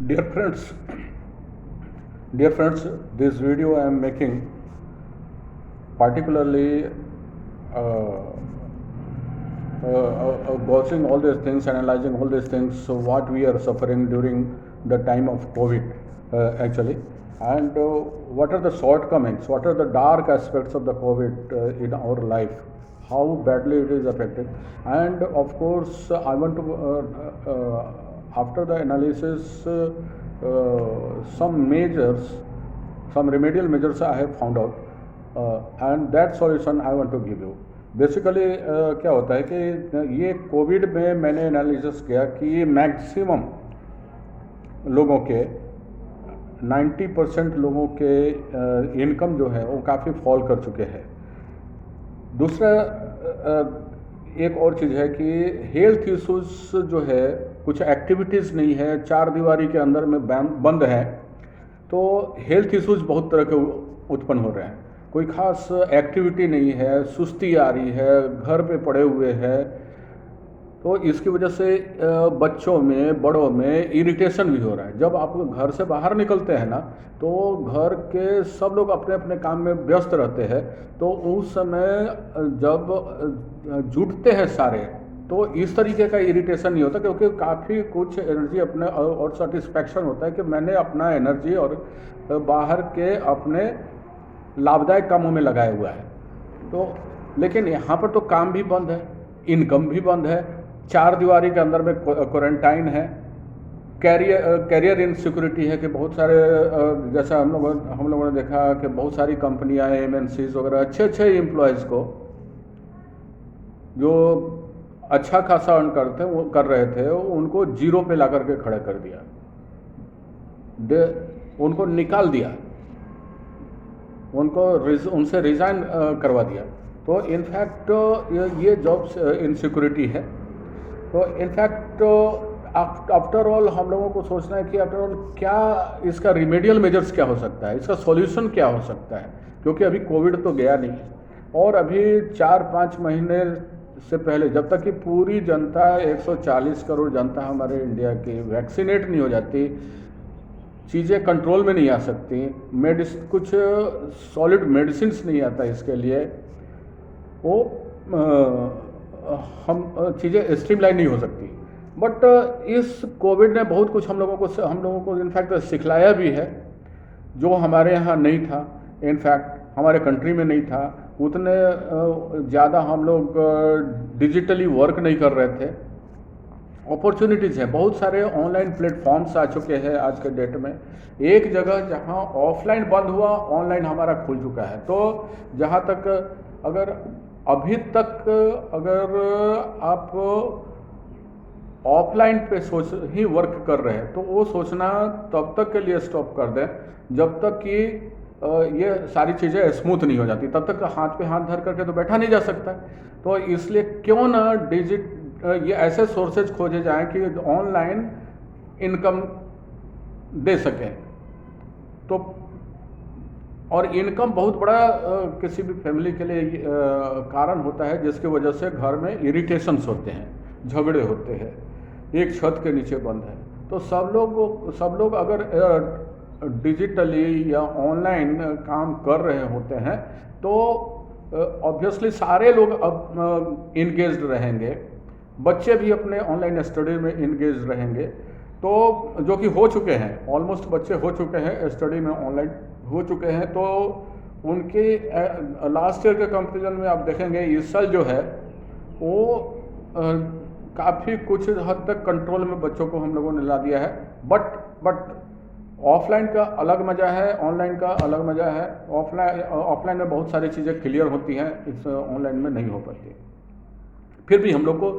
Dear friends, dear friends, this video I am making particularly watching all these things, analyzing all these things, so what we are suffering during the time of COVID, actually, and what are the shortcomings, what are the dark aspects of the COVID in our life, how badly it is affected, and of course, I want to, after the analysis, some measures, some remedial measures I have found out, and that solution I want to give you. Basically क्या होता है कि ये Covid में मैंने analysis किया कि maximum लोगों के 90% लोगों के इनकम जो है वो काफ़ी फॉल कर चुके हैं। दूसरा एक और चीज़ है कि हेल्थ इश्यूज जो है, कुछ एक्टिविटीज़ नहीं है, चार दीवारी के अंदर में बंद है, तो हेल्थ इश्यूज बहुत तरह के उत्पन्न हो रहे हैं। कोई खास एक्टिविटी नहीं है, सुस्ती आ रही है, घर पे पड़े हुए हैं, तो इसकी वजह से बच्चों में, बड़ों में इरिटेशन भी हो रहा है। जब आप घर से बाहर निकलते हैं ना, तो घर के सब लोग अपने अपने काम में व्यस्त रहते हैं, तो उस समय जब जुटते हैं सारे, तो इस तरीके का इरिटेशन नहीं होता, क्योंकि काफ़ी कुछ एनर्जी अपने और सेटिस्फैक्शन होता है कि मैंने अपना एनर्जी और बाहर के अपने लाभदायक कामों में लगाया हुआ है। तो लेकिन यहाँ पर तो काम भी बंद है, इनकम भी बंद है, चार दीवारी के अंदर में क्वारंटाइन है, कैरियर इनसिक्योरिटी है कि बहुत सारे जैसा हम लोगों ने देखा कि बहुत सारी कंपनियां, एमएनसीज वगैरह अच्छे एम्प्लॉयज़ को जो अच्छा खासा अर्न कर रहे थे, उनको जीरो पे ला करके खड़ा कर दिया, उनको निकाल दिया, उनसे रिज़ाइन करवा दिया। तो इनफैक्ट ये जॉब इनसिक्योरिटी है। तो इनफैक्ट आफ्टर ऑल हम लोगों को सोचना है कि आफ्टर ऑल क्या इसका रिमेडियल मेजर्स क्या हो सकता है, इसका सॉल्यूशन क्या हो सकता है, क्योंकि अभी कोविड तो गया नहीं है, और अभी 4-5 महीने से पहले जब तक कि पूरी जनता 140 करोड़ जनता हमारे इंडिया की वैक्सीनेट नहीं हो जाती, चीज़ें कंट्रोल में नहीं आ सकती, कुछ सॉलिड मेडिसिन नहीं आता इसके लिए, वो हम चीज़ें स्ट्रीमलाइन नहीं हो सकती। बट इस कोविड ने बहुत कुछ हम लोगों को इनफैक्ट सिखलाया भी है, जो हमारे यहाँ नहीं था, इनफैक्ट हमारे कंट्री में नहीं था। उतने ज़्यादा हम लोग डिजिटली वर्क नहीं कर रहे थे। अपॉर्चुनिटीज़ हैं, बहुत सारे ऑनलाइन प्लेटफॉर्म्स आ चुके हैं आज के डेट में। एक जगह जहां ऑफलाइन बंद हुआ, ऑनलाइन हमारा खुल चुका है। तो जहां तक अगर अभी तक अगर आप ऑफलाइन पे ही वर्क कर रहे हैं, तो वो सोचना तब तक के लिए स्टॉप कर दें जब तक कि ये सारी चीज़ें स्मूथ नहीं हो जाती। तब तक हाथ पे हाथ धर करके तो बैठा नहीं जा सकता। तो इसलिए क्यों ना ये ऐसे सोर्सेज खोजे जाएं कि ऑनलाइन इनकम दे सकें। तो और इनकम बहुत बड़ा किसी भी फैमिली के लिए कारण होता है, जिसकी वजह से घर में इरिटेशंस होते हैं, झगड़े होते हैं, एक छत के नीचे बंद है। तो सब लोग अगर डिजिटली या ऑनलाइन काम कर रहे होते हैं, तो ऑब्वियसली सारे लोग अब इंगेज्ड रहेंगे, बच्चे भी अपने ऑनलाइन स्टडी में इंगेज रहेंगे। तो जो कि हो चुके हैं, ऑलमोस्ट बच्चे हो चुके हैं, स्टडी में ऑनलाइन हो चुके हैं। तो उनके लास्ट ईयर के कंपेरिजन में आप देखेंगे इस साल जो है वो काफ़ी कुछ हद तक कंट्रोल में बच्चों को हम लोगों ने ला दिया है। बट ऑफलाइन का अलग मज़ा है, ऑनलाइन का अलग मज़ा है। ऑफलाइन में बहुत सारी चीज़ें क्लियर होती हैं, इस ऑनलाइन में नहीं हो पाती। फिर भी हम लोग को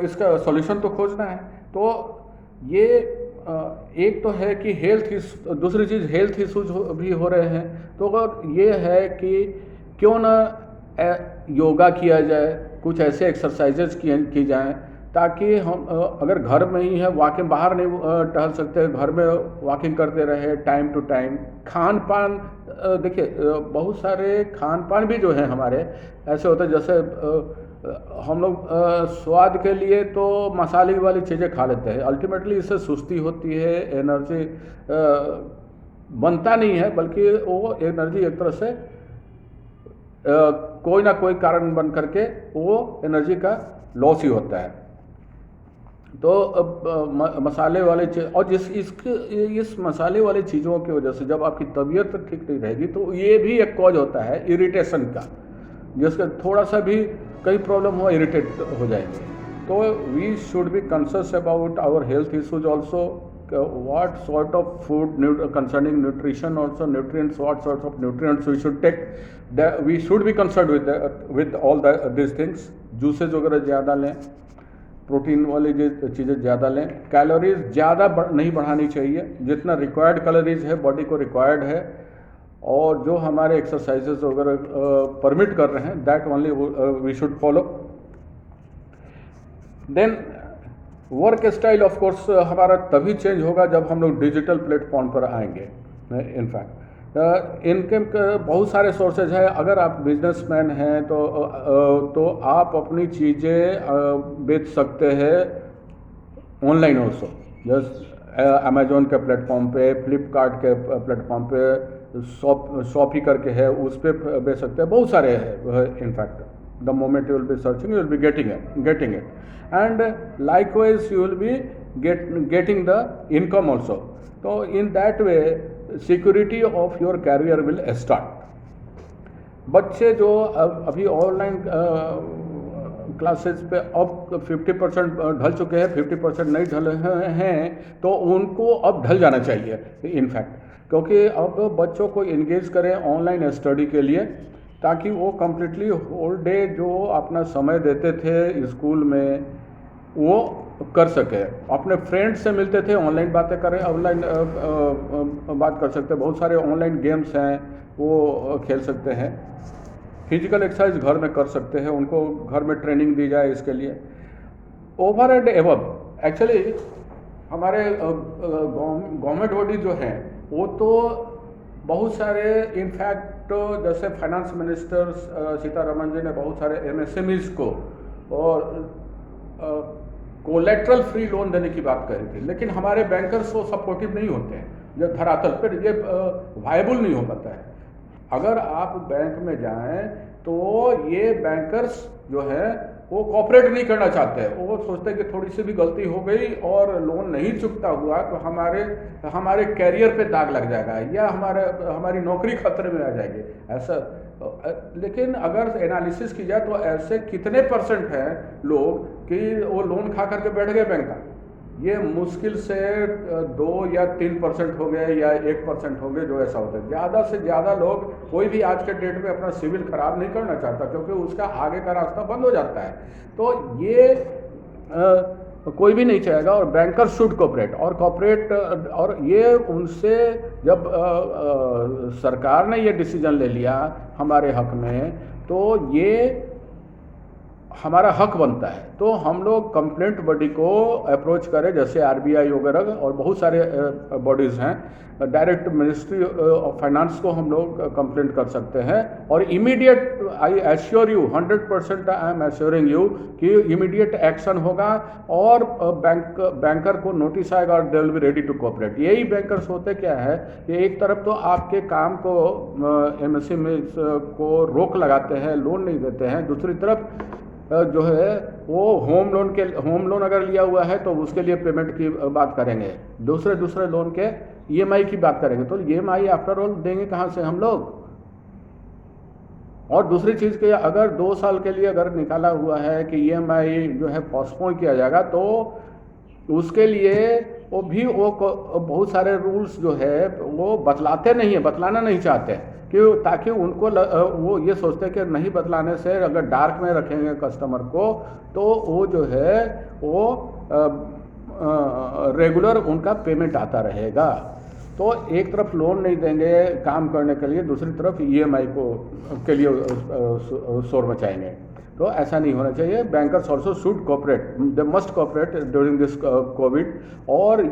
इसका सॉल्यूशन तो खोजना है। तो ये एक तो है कि दूसरी चीज़ हेल्थ इश्यूज भी हो रहे हैं। तो अगर ये है कि क्यों ना योगा किया जाए, कुछ ऐसे एक्सरसाइजेज की जाएं, ताकि हम अगर घर में ही है, वॉकिंग बाहर नहीं टहल सकते, घर में वॉकिंग करते रहे टाइम टू टाइम। खान पान देखिए, बहुत सारे खान पान भी जो है हमारे ऐसे होते हैं, जैसे हम लोग स्वाद के लिए तो मसाले वाली चीज़ें खा लेते हैं, अल्टीमेटली इससे सुस्ती होती है, एनर्जी बनता नहीं है, बल्कि वो एनर्जी एक तरह से कोई ना कोई कारण बन करके वो एनर्जी का लॉस ही होता है। तो मसाले वाले चीज़ और इस मसाले वाली चीज़ों की वजह से जब आपकी तबीयत ठीक नहीं रहेगी तो ये भी एक कॉज होता है इरिटेशन का, जिसका थोड़ा सा भी कई प्रॉब्लम हो इरिटेट हो जाएंगे। तो we should be conscious about our health issues also, what sort of food concerning nutrition also nutrients, what sort of nutrients we should take, we should be concerned with all these things। Juices वगैरह ज़्यादा लें, protein वाली चीज़ें ज़्यादा लें, calories ज़्यादा नहीं बढ़ानी चाहिए, जितना रिक्वायर्ड कैलोरीज है बॉडी को रिक्वायर्ड है, और जो हमारे एक्सरसाइजेज वगैरह परमिट कर रहे हैं that only we should follow. Then work style of course हमारा तभी चेंज होगा जब हम लोग डिजिटल प्लेटफॉर्म पर आएंगे। इनफैक्ट इनकम के बहुत सारे सोर्सेज हैं। अगर आप बिजनेसमैन हैं तो आप अपनी चीज़ें बेच सकते हैं ऑनलाइन ऑल्सो, जैसे अमेजोन के प्लेटफॉर्म पे, फ्लिपकार्ट के प्लेटफॉर्म पे, शॉपी करके है उस पर बेच सकते हैं, बहुत सारे हैं। In fact the moment you will be searching you will be getting it, and likewise you will be getting the income also। so in that way security of your career will start। बच्चे जो अभी online classes पे अब 50% ढल चुके हैं, 50% नहीं ढले हैं, तो उनको अब ढल जाना चाहिए इनफैक्ट, क्योंकि अब बच्चों को इंगेज करें ऑनलाइन स्टडी के लिए, ताकि वो कम्प्लीटली होल डे जो अपना समय देते थे स्कूल में वो कर सके। अपने फ्रेंड से मिलते थे, ऑनलाइन बातें करें, ऑनलाइन बात कर सकते हैं, बहुत सारे ऑनलाइन गेम्स हैं वो खेल सकते हैं, फिजिकल एक्सरसाइज घर में कर सकते हैं, उनको घर में ट्रेनिंग दी जाए इसके लिए। ओवर एंड एबव एक्चुअली हमारे गवर्नमेंट बॉडी जो हैं वो तो बहुत सारे, इनफैक्ट जैसे फाइनेंस मिनिस्टर सीतारमण जी ने बहुत सारे एमएसएमईज को और कोलेट्रल फ्री लोन देने की बात करी थी, लेकिन हमारे बैंकर्स वो सपोर्टिव नहीं होते हैं, जो धरातल पर ये वायबल नहीं हो पाता है। अगर आप बैंक में जाएं तो ये बैंकर्स जो है वो कोऑपरेट नहीं करना चाहते हैं, वो सोचते हैं कि थोड़ी सी भी गलती हो गई और लोन नहीं चुकता हुआ तो हमारे कैरियर पे दाग लग जाएगा या हमारी नौकरी खतरे में आ जाएगी ऐसा। लेकिन अगर एनालिसिस की जाए तो ऐसे कितने परसेंट हैं लोग कि वो लोन खा करके बैठ गए बैंक का, ये मुश्किल से 2 या 3% हो गए या 1% हो गए जो ऐसा होता है। ज़्यादा से ज़्यादा लोग, कोई भी आज के डेट में अपना सिविल खराब नहीं करना चाहता, क्योंकि उसका आगे का रास्ता बंद हो जाता है। तो ये कोई भी नहीं चाहेगा, और बैंकर शुड कोऑपरेट और ये उनसे जब सरकार ने ये डिसीजन ले लिया हमारे हक में, तो ये हमारा हक बनता है। तो हम लोग कंप्लेंट बॉडी को अप्रोच करें, जैसे आरबीआई वगैरह और बहुत सारे बॉडीज़ हैं, डायरेक्ट मिनिस्ट्री ऑफ फाइनेंस को हम लोग कंप्लेंट कर सकते हैं, और immediate, I assure you 100% I am assuring you कि इमीडिएट एक्शन होगा और बैंकर को नोटिस आएगा और they will be ready to cooperate. यही बैंकर्स होते क्या है कि एक तरफ तो आपके काम को एमएसएमई को रोक लगाते हैं, लोन नहीं देते हैं, दूसरी तरफ जो है वो होम लोन अगर लिया हुआ है तो उसके लिए पेमेंट की बात करेंगे, दूसरे लोन के ईएमआई की बात करेंगे, तो ईएमआई आफ्टर ऑल देंगे कहाँ से हम लोग। और दूसरी चीज़ के अगर 2 साल के लिए अगर निकाला हुआ है कि ईएमआई जो है पोस्टपोन किया जाएगा, तो उसके लिए वो बहुत सारे रूल्स जो है वो बतलाना नहीं चाहते, कि ताकि उनको वो ये सोचते हैं कि नहीं बतलाने से अगर डार्क में रखेंगे कस्टमर को तो वो जो है वो रेगुलर उनका पेमेंट आता रहेगा। तो एक तरफ लोन नहीं देंगे काम करने के लिए, दूसरी तरफ ईएमआई के लिए शोर मचाएंगे, तो ऐसा नहीं होना चाहिए। Bankers also should cooperate, they must cooperate during this Covid, और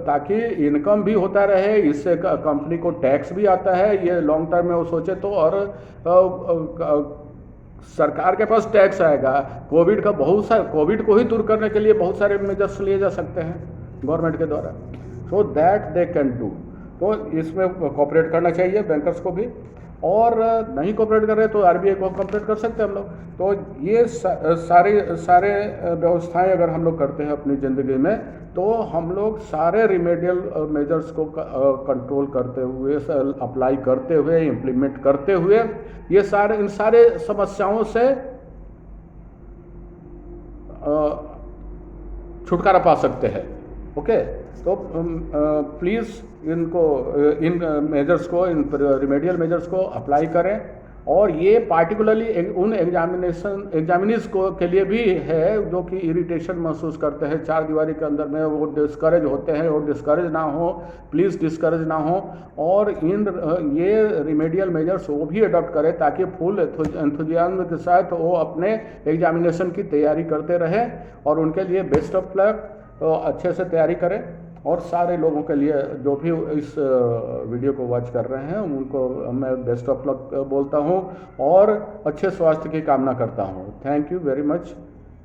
ताकि इनकम भी होता रहे, इससे कंपनी को टैक्स भी आता है, ये लॉन्ग टर्म में वो सोचे तो, और सरकार के पास टैक्स आएगा, कोविड का बहुत सारे, कोविड को ही दूर करने के लिए बहुत सारे मेजर्स लिए जा सकते हैं गवर्नमेंट के द्वारा, so that they can do. तो इसमें कोऑपरेट करना चाहिए बैंकर्स को भी, और नहीं कोऑपरेट कर रहे तो आरबीआई को कोऑपरेट कर सकते हैं हम लोग। तो ये सारे व्यवस्थाएं अगर हम लोग करते हैं अपनी ज़िंदगी में, तो हम लोग सारे रिमेडियल मेजर्स को कंट्रोल करते हुए, अप्लाई करते हुए, इम्प्लीमेंट करते हुए ये इन सारे समस्याओं से छुटकारा पा सकते हैं। ओके, तो प्लीज़ इन मेजर्स को, इन रिमेडियल मेजर्स को अप्लाई करें, और ये पार्टिकुलरली उन एग्जामिनीज को के लिए भी है जो कि इरिटेशन महसूस करते हैं चार दीवारी के अंदर में, वो डिस्करेज होते हैं, और डिस्करेज ना हो, प्लीज़ डिस्करेज ना हो, और ये रिमेडियल मेजर्स वो भी अडॉप्ट करें ताकि फुल एंथुजियाज्म के साथ वो अपने एग्जामिनेशन की तैयारी करते रहें, और उनके लिए बेस्ट ऑफ लक, तो अच्छे से तैयारी करें। और सारे लोगों के लिए जो भी इस वीडियो को वॉच कर रहे हैं उनको मैं बेस्ट ऑफ लक बोलता हूं, और अच्छे स्वास्थ्य की कामना करता हूं। Thank you very much,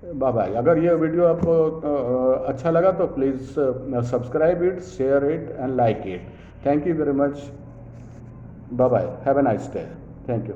bye bye. अगर ये वीडियो आपको अच्छा लगा तो please subscribe it, share it and like it. Thank you very much, bye bye, have a nice day, thank you.